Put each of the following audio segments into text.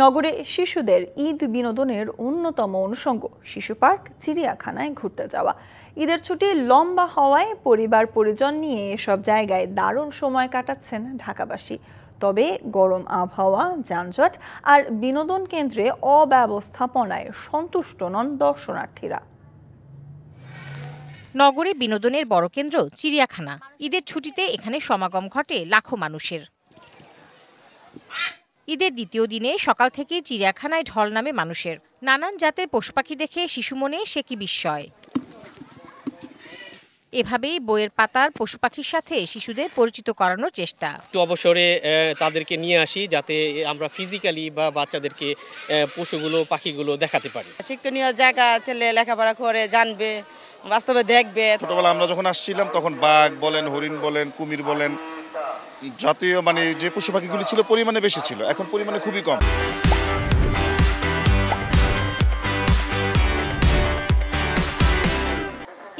নগরে শিশুদের ঈদ বিনোদনের অন্যতম অনুষঙ্গ শিশু পার্ক, চিড়িয়াখানায় ঘুরতে যাওয়া। ঈদের ছুটি লম্বা হওয়ায় পরিবার পরিজন নিয়ে এসব জায়গায় দারুণ সময় কাটাচ্ছেন ঢাকাবাসী। তবে গরম আবহাওয়া, যানজট আর বিনোদন কেন্দ্রে অব্যবস্থাপনায় সন্তুষ্ট নন দর্শনার্থীরা। নগরে বিনোদনের বড় কেন্দ্র চিড়িয়াখানা। ঈদের ছুটিতে এখানে সমাগম ঘটে লাখো মানুষের। ঈদের দ্বিতীয় দিনে সকাল থেকে চিড়িয়াখানায় ঢল নামে মানুষের। নানান জাতের পশু পাখি দেখে শিশু মনে সে কি বিস্ময়। এভাবেই বইয়ের পাতার পশু পাখির সাথে শিশুদের পরিচিত করানোর চেষ্টা। একটু অবসরে তাদেরকে নিয়ে আসি যাতে আমরা ফিজিক্যালি বা বাচ্চাদেরকে পশুগুলো পাখিগুলো দেখাতে পারি। শিক্ষণীয় জায়গা ছেলে লেখাপড়া করে জানবে, বাস্তবে দেখবে। ছোটবেলা আমরা যখন আসছিলাম তখন বাঘ বলেন, হরিণ বলেন, কুমির বলেন, জাতীয় যে পশু পাখিগুলি ছিল পরিমাণে বেশি ছিল, এখন পরিমাণে খুবই কম।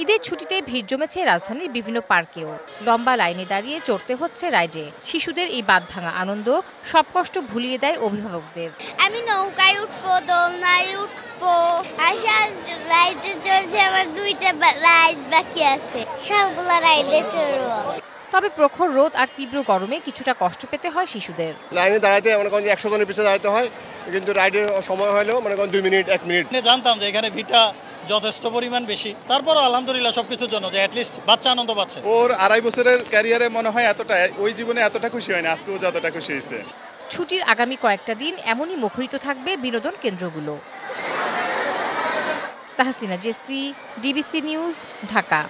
ঈদের ছুটিতে ভিড় জমেছে রাজধানীর বিভিন্ন পার্কেও। লম্বা লাইনে দাঁড়িয়ে চড়তে হচ্ছে রাইডে। শিশুদের এই বাঁধভাঙা আনন্দ সব কষ্ট ভুলিয়ে দেয় অভিভাবকদের। আমি নৌকায় উঠবো, দোলনায় উঠবো, রাইডে চড়ছে। আমার 2টা রাইড বাকি আছে, সবগুলা রাইডে চড়বো। তবে প্রখর রোদ আর তীব্র গরমে কিছুটা কষ্ট পেতে হয় শিশুদের। লাইনে দাঁড়াতে 100 জনের পিছনে দাঁড়াতে হয়, কিন্তু রাইডের সময় হলেও 2 মিনিট 1 মিনিট। জানতাম যে এখানে ভিড়টা যথেষ্ট পরিমাণ বেশি, তারপরও আলহামদুলিল্লাহ সবকিছুর জন্য যে অ্যাটলিস্ট বাচ্চা আনন্দ পাচ্ছে। ওর 2.5 বছরের ক্যারিয়ারে মনে হয় এতটা, ওই জীবনে এতটা খুশি হয়নি, আজকে ও যতটা খুশি হয়েছে। ছুটির আগামী কয়েকটা দিন এমনই মুখরিত থাকবে বিনোদন কেন্দ্রগুলো। Tahsina Jessy, DBC news, Dhaka.